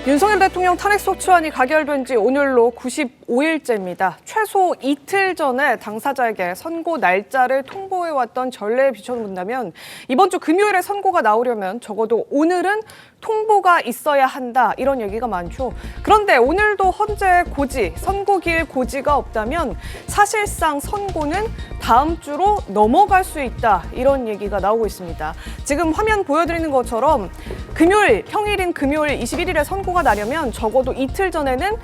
윤석열 대통령 탄핵소추안이 가결된 지 오늘로 95일째입니다. 최소 이틀 전에 당사자에게 선고 날짜를 통보해왔던 전례에 비춰본다면 이번 주 금요일에 선고가 나오려면 적어도 오늘은 통보가 있어야 한다, 이런 얘기가 많죠. 그런데 오늘도 헌재의 고지, 선고기일 고지가 없다면 사실상 선고는 다음 주로 넘어갈 수 있다, 이런 얘기가 나오고 있습니다. 지금 화면 보여드리는 것처럼 금요일, 평일인 금요일 21일에 선고가 나려면 적어도 이틀 전에는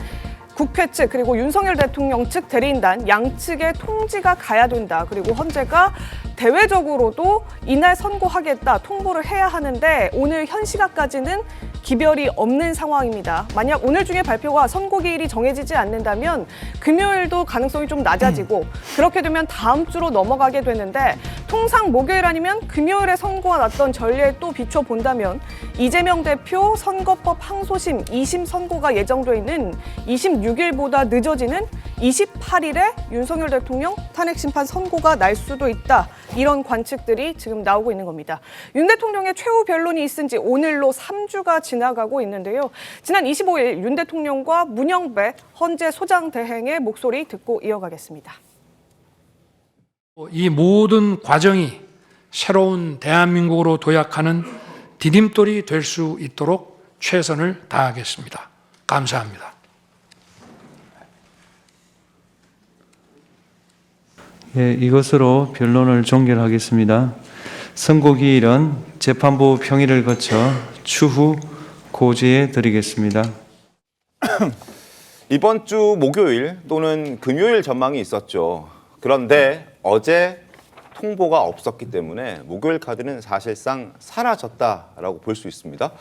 국회 측 그리고 윤석열 대통령 측 대리인단 양측의 통지가 가야 된다. 그리고 헌재가 대외적으로도 이날 선고하겠다 통보를 해야 하는데 오늘 현 시각까지는 기별이 없는 상황입니다. 만약 오늘 중에 발표가 선고기일이 정해지지 않는다면 금요일도 가능성이 좀 낮아지고 그렇게 되면 다음 주로 넘어가게 되는데 통상 목요일 아니면 금요일에 선고가 났던 전례에 또 비춰본다면 이재명 대표 선거법 항소심 2심 선고가 예정돼 있는 26일보다 늦어지는 28일에 윤석열 대통령 탄핵심판 선고가 날 수도 있다. 이런 관측들이 지금 나오고 있는 겁니다. 윤 대통령의 최후 변론이 있은 지 오늘로 3주가 지나가고 있는데요. 지난 25일 윤 대통령과 문영배 헌재 소장 대행의 목소리 듣고 이어가겠습니다. 이 모든 과정이 새로운 대한민국으로 도약하는 디딤돌이 될 수 있도록 최선을 다하겠습니다. 감사합니다. 예, 이것으로 변론을 종결하겠습니다. 선고기일은 재판부 평의를 거쳐 추후 고지해 드리겠습니다. 이번 주 목요일 또는 금요일 전망이 있었죠. 그런데 어제 통보가 없었기 때문에 목요일 카드는 사실상 사라졌다라고 볼 수 있습니다.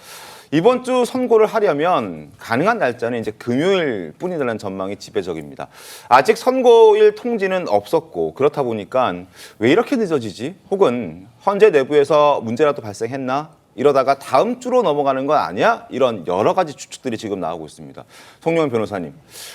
이번 주 선고를 하려면 가능한 날짜는 이제 금요일 뿐이라는 전망이 지배적입니다. 아직 선고일 통지는 없었고 그렇다 보니까 왜 이렇게 늦어지지? 혹은 헌재 내부에서 문제라도 발생했나? 이러다가 다음 주로 넘어가는 건 아니야? 이런 여러 가지 추측들이 지금 나오고 있습니다. 송영은 변호사님,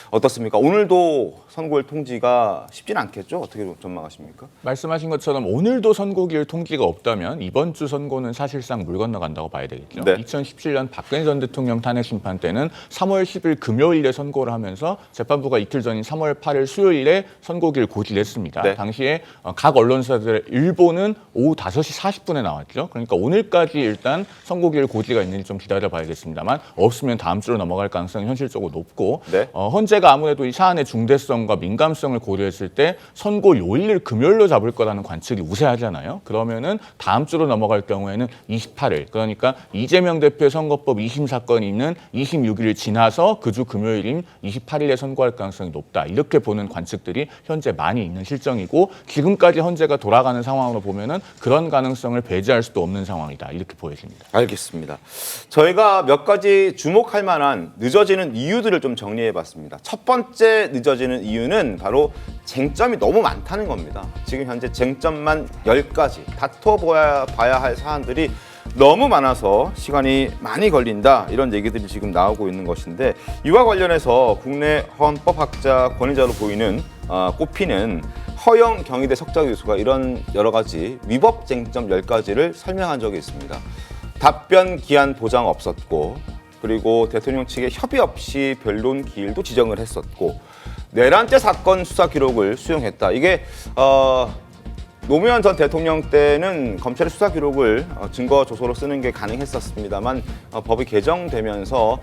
어떻습니까? 오늘도 선고일 통지가 쉽진 않겠죠? 어떻게 전망하십니까? 말씀하신 것처럼 오늘도 선고기일 통지가 없다면 이번 주 선고는 사실상 물 건너간다고 봐야 되겠죠. 네. 2017년 박근혜 전 대통령 탄핵 심판 때는 3월 10일 금요일에 선고를 하면서 재판부가 이틀 전인 3월 8일 수요일에 선고기일 고지를 했습니다. 네. 당시에 각 언론사들의 일보는 오후 5시 40분에 나왔죠. 그러니까 오늘까지 일단 선고기일 고지가 있는지 좀 기다려봐야겠습니다만 없으면 다음 주로 넘어갈 가능성이 현실적으로 높고 네. 헌재가 아무래도 이 사안의 중대성과 민감성을 고려했을 때 선고 요일을 금요일로 잡을 거라는 관측이 우세하잖아요. 그러면은 다음 주로 넘어갈 경우에는 28일, 그러니까 이재명 대표의 선거법 2심 사건이 있는 26일을 지나서 그 주 금요일인 28일에 선고할 가능성이 높다. 이렇게 보는 관측들이 현재 많이 있는 실정이고 지금까지 헌재가 돌아가는 상황으로 보면은 그런 가능성을 배제할 수도 없는 상황이다. 이렇게 보여집니다. 알겠습니다. 저희가 몇 가지 주목할 만한 늦어지는 이유들을 좀 정리해봤습니다. 첫 번째 늦어지는 이유는 바로 쟁점이 너무 많다는 겁니다. 지금 현재 쟁점만 10가지, 다퉈봐야 할 사안들이 너무 많아서 시간이 많이 걸린다, 이런 얘기들이 지금 나오고 있는 것인데 이와 관련해서 국내 헌법학자 권위자로 꼽히는 허영 경희대 석좌 교수가 이런 여러 가지 위법 쟁점 10가지를 설명한 적이 있습니다. 답변 기한 보장 없었고, 그리고 대통령 측에 협의 없이 변론 기일도 지정을 했었고, 내란죄 사건 수사 기록을 수용했다. 이게 노무현 전 대통령 때는 검찰의 수사 기록을 증거 조서로 쓰는 게 가능했었습니다만 법이 개정되면서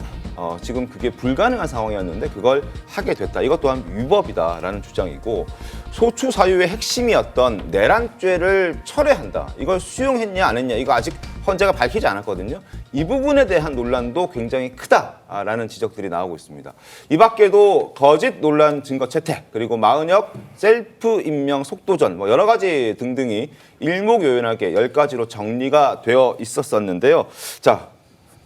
지금 그게 불가능한 상황이었는데 그걸 하게 됐다. 이것 또한 위법이다라는 주장이고, 소추 사유의 핵심이었던 내란죄를 철회한다. 이걸 수용했냐 안 했냐, 이거 아직 헌재가 밝히지 않았거든요. 이 부분에 대한 논란도 굉장히 크다라는 지적들이 나오고 있습니다. 이 밖에도 거짓 논란 증거 채택, 그리고 마은혁 셀프 임명 속도전, 여러 가지 등등이 일목요연하게 10가지로 정리가 되어 있었었는데요. 자,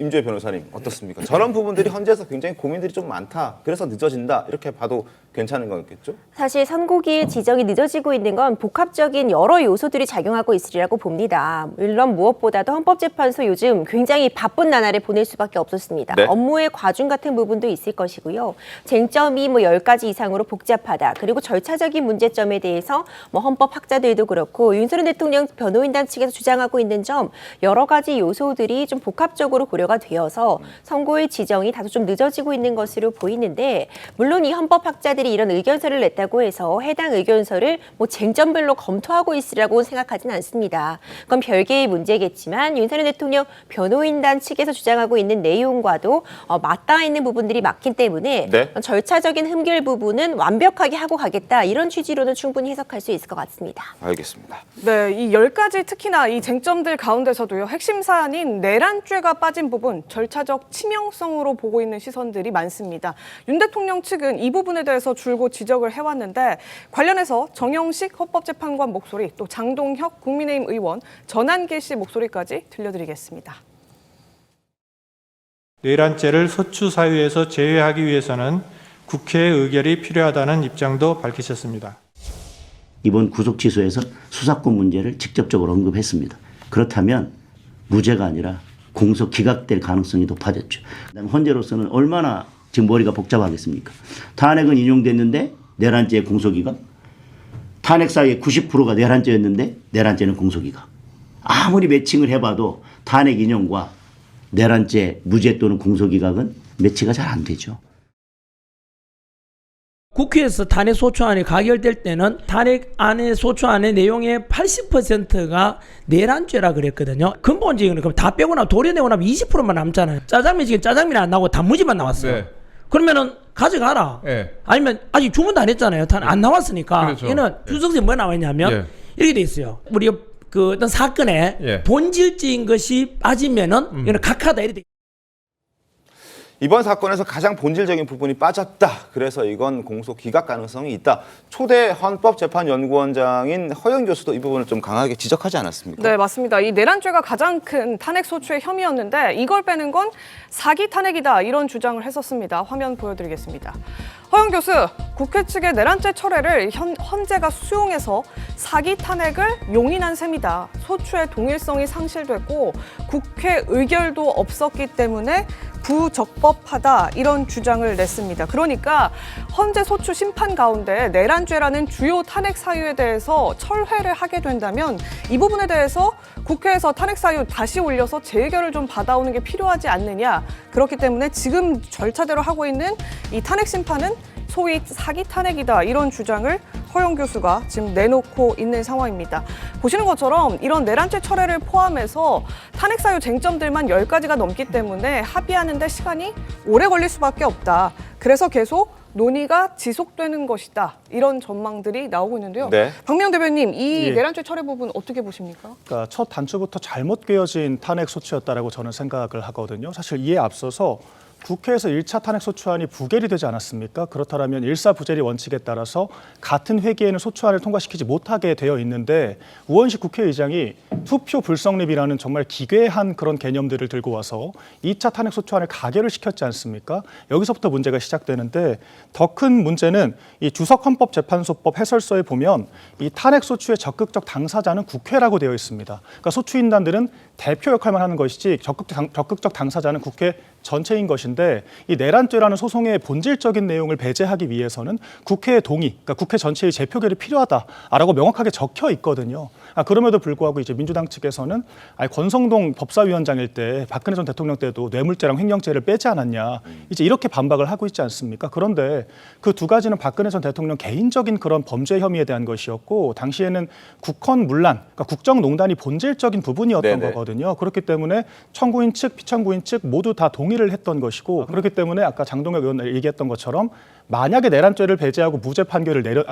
임주혜 변호사님 어떻습니까? 저런 부분들이 헌재에서 굉장히 고민들이 좀 많다, 그래서 늦어진다, 이렇게 봐도 괜찮은 거겠죠? 사실 선고기일 지정이 늦어지고 있는 건 복합적인 여러 요소들이 작용하고 있으리라고 봅니다. 물론 무엇보다도 헌법재판소 요즘 굉장히 바쁜 나날을 보낼 수밖에 없었습니다. 네. 업무의 과중 같은 부분도 있을 것이고요. 쟁점이 10가지 이상으로 복잡하다. 그리고 절차적인 문제점에 대해서 헌법학자들도 그렇고 윤석열 대통령 변호인단 측에서 주장하고 있는 점 여러 가지 요소들이 좀 복합적으로 고려가 되어서 선고일 지정이 다소 좀 늦어지고 있는 것으로 보이는데 물론 이 헌법학자들이 이런 의견서를 냈다고 해서 해당 의견서를 쟁점별로 검토하고 있으라고 생각하진 않습니다. 그건 별개의 문제겠지만 윤석열 대통령 변호인단 측에서 주장하고 있는 내용과도 맞닿아 있는 부분들이 많기 때문에 네. 절차적인 흠결 부분은 완벽하게 하고 가겠다 이런 취지로는 충분히 해석할 수 있을 것 같습니다. 알겠습니다. 네, 이 10가지 특히나 이 쟁점들 가운데서도요. 핵심 사안인 내란죄가 빠진 부분, 절차적 치명성으로 보고 있는 시선들이 많습니다. 윤 대통령 측은 이 부분에 대해서 줄곧 지적을 해왔는데 관련해서 정영식 헌법재판관 목소리, 또 장동혁 국민의힘 의원, 전한길 씨 목소리까지 들려드리겠습니다. 내란죄를 소추 사유에서 제외하기 위해서는 국회의 의결이 필요하다는 입장도 밝히셨습니다. 이번 구속 취소에서 수사권 문제를 직접적으로 언급했습니다. 그렇다면 무죄가 아니라 공소 기각될 가능성이 높아졌죠. 그다음에 헌재로서는 얼마나 지금 머리가 복잡하겠습니까? 탄핵은 인용됐는데 내란죄 공소기각, 탄핵 사유의 90%가 내란죄였는데 내란죄는 공소기각. 아무리 매칭을 해봐도 탄핵 인용과 내란죄 무죄 또는 공소기각은 매치가 잘 안 되죠. 국회에서 탄핵 소추안이 가결될 때는 탄핵안의 소추안의 내용의 80%가 내란죄라 그랬거든요. 근본적인 그럼 다 빼고 나면 도려내고 나면 20%만 남잖아요. 짜장면 지금 짜장면이 안 나오고 단무지만 나왔어요. 네. 그러면은 가져가라. 네. 아니면 아직 주문도 안 했잖아요. 안 나왔으니까. 그렇죠. 얘는 주석서에 뭐 나와 있냐면 예. 이렇게 돼 있어요. 우리 그 어떤 사건에 예. 본질적인 것이 빠지면은 이거는 각하다 이렇게. 이번 사건에서 가장 본질적인 부분이 빠졌다. 그래서 이건 공소 기각 가능성이 있다. 초대 헌법재판연구원장인 허영 교수도 이 부분을 좀 강하게 지적하지 않았습니까? 네, 맞습니다. 이 내란죄가 가장 큰 탄핵 소추의 혐의였는데 이걸 빼는 건 사기 탄핵이다 이런 주장을 했었습니다. 화면 보여드리겠습니다. 허영 교수, 국회 측의 내란죄 철회를 헌재가 수용해서 사기 탄핵을 용인한 셈이다. 소추의 동일성이 상실됐고 국회 의결도 없었기 때문에 부적법하다 이런 주장을 냈습니다. 그러니까 헌재 소추 심판 가운데 내란죄라는 주요 탄핵 사유에 대해서 철회를 하게 된다면 이 부분에 대해서 국회에서 탄핵 사유 다시 올려서 재의결을 좀 받아오는 게 필요하지 않느냐. 그렇기 때문에 지금 절차대로 하고 있는 이 탄핵 심판은 소위 사기 탄핵이다 이런 주장을 허영 교수가 지금 내놓고 있는 상황입니다. 보시는 것처럼 이런 내란죄 철회를 포함해서 탄핵 사유 쟁점들만 10가지가 넘기 때문에 합의하는 데 시간이 오래 걸릴 수밖에 없다. 그래서 계속 논의가 지속되는 것이다. 이런 전망들이 나오고 있는데요. 네. 박미영 대변인, 이 예. 내란죄 철회 부분 어떻게 보십니까? 그러니까 첫 단추부터 잘못 꿰어진 탄핵 소추였다라고 저는 생각을 하거든요. 사실 이에 앞서서 국회에서 1차 탄핵 소추안이 부결이 되지 않았습니까? 그렇다면 일사부재리 원칙에 따라서 같은 회기에는 소추안을 통과시키지 못하게 되어 있는데 우원식 국회의장이 투표 불성립이라는 정말 기괴한 그런 개념들을 들고 와서 2차 탄핵 소추안을 가결을 시켰지 않습니까? 여기서부터 문제가 시작되는데 더 큰 문제는 이 주석헌법재판소법 해설서에 보면 이 탄핵 소추의 적극적 당사자는 국회라고 되어 있습니다. 그러니까 소추인단들은 대표 역할만 하는 것이지 적극적 당사자는 국회 전체인 것인데 이 내란죄라는 소송의 본질적인 내용을 배제하기 위해서는 국회의 동의, 그러니까 국회 전체의 재표결이 필요하다라고 명확하게 적혀 있거든요. 그럼에도 불구하고 이제 민주당 측에서는 권성동 법사위원장일 때 박근혜 전 대통령 때도 뇌물죄랑 횡령죄를 빼지 않았냐 이제 이렇게 반박을 하고 있지 않습니까? 그런데 그 두 가지는 박근혜 전 대통령 개인적인 그런 범죄 혐의에 대한 것이었고 당시에는 국헌문란, 그러니까 국정농단이 본질적인 부분이었던 네네. 거거든요. 그렇기 때문에 청구인 측, 피청구인 측 모두 다 동의를 했던 것이고 그렇기 때문에 아까 장동혁 의원 얘기했던 것처럼 만약에 내란죄를 배제하고 무죄 판결을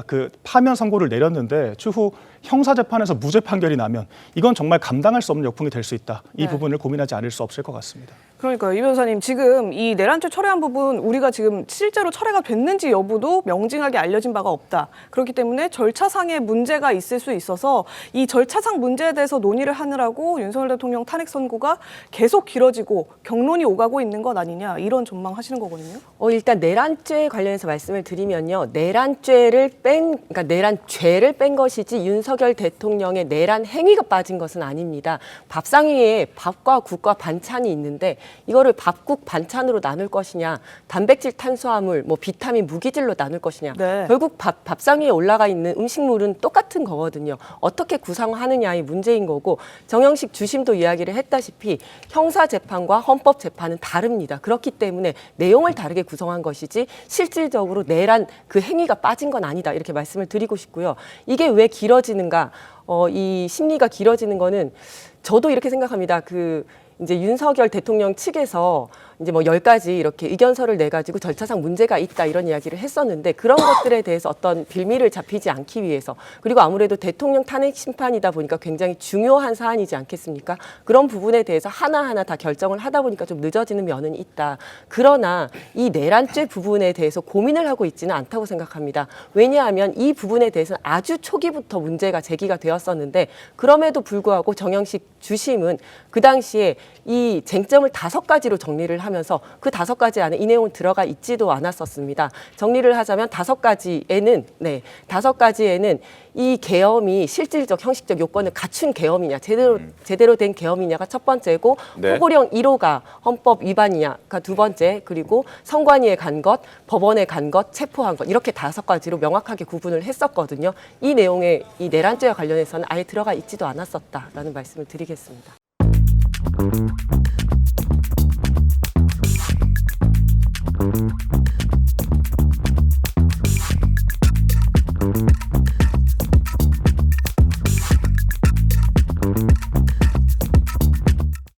파면 선고를 내렸는데 추후 형사재판에서 무죄 판결이 나면 이건 정말 감당할 수 없는 역풍이 될 수 있다. 이 네. 부분을 고민하지 않을 수 없을 것 같습니다. 그러니까요, 이 변호사님, 지금 이 내란죄 철회한 부분 우리가 지금 실제로 철회가 됐는지 여부도 명징하게 알려진 바가 없다. 그렇기 때문에 절차상의 문제가 있을 수 있어서 이 절차상 문제에 대해서 논의를 하느라고 윤석열 대통령 탄핵 선고가 계속 길어지고 경론이 오가고 있는 것 아니냐, 이런 전망하시는 거거든요. 일단 내란죄 관련해서 말씀을 드리면요. 그러니까 내란죄를 뺀 것이지 윤석열 대통령의 내란 행위가 빠진 것은 아닙니다. 밥상위에 밥과 국과 반찬이 있는데 이거를 밥국 반찬으로 나눌 것이냐, 단백질, 탄수화물, 비타민, 무기질로 나눌 것이냐. 네. 결국 밥상위에 올라가 있는 음식물은 똑같은 거거든요. 어떻게 구성하느냐의 문제인 거고, 정영식 주심도 이야기를 했다시피 형사재판과 헌법재판은 다릅니다. 그렇기 때문에 내용을 다르게 구성한 것이지 실질적으로 내란 그 행위가 빠진 건 아니다, 이렇게 말씀을 드리고 싶고요. 이게 왜 길어지는가? 이 심리가 길어지는 거는 저도 이렇게 생각합니다. 이제 윤석열 대통령 측에서 이제 10가지 이렇게 의견서를 내가지고 절차상 문제가 있다, 이런 이야기를 했었는데, 그런 것들에 대해서 어떤 빌미를 잡히지 않기 위해서, 그리고 아무래도 대통령 탄핵 심판이다 보니까 굉장히 중요한 사안이지 않겠습니까? 그런 부분에 대해서 하나하나 다 결정을 하다 보니까 좀 늦어지는 면은 있다. 그러나 이 내란죄 부분에 대해서 고민을 하고 있지는 않다고 생각합니다. 왜냐하면 이 부분에 대해서는 아주 초기부터 문제가 제기가 되었었는데, 그럼에도 불구하고 정영식 주심은 그 당시에 이 쟁점을 5가지로 정리를 하면서 그 5가지 안에 이 내용은 들어가 있지도 않았었습니다. 정리를 하자면 5가지에는 이 계엄이 실질적, 형식적 요건을 갖춘 계엄이냐, 제대로 된 계엄이냐가 첫 번째고, 네. 포고령 1호가 헌법 위반이냐가 두 번째, 그리고 선관위에 간 것, 법원에 간 것, 체포한 것, 이렇게 5가지로 명확하게 구분을 했었거든요. 이 내용에 이 내란죄와 관련해서는 아예 들어가 있지도 않았었다라는 말씀을 드리겠습니다. Thank you.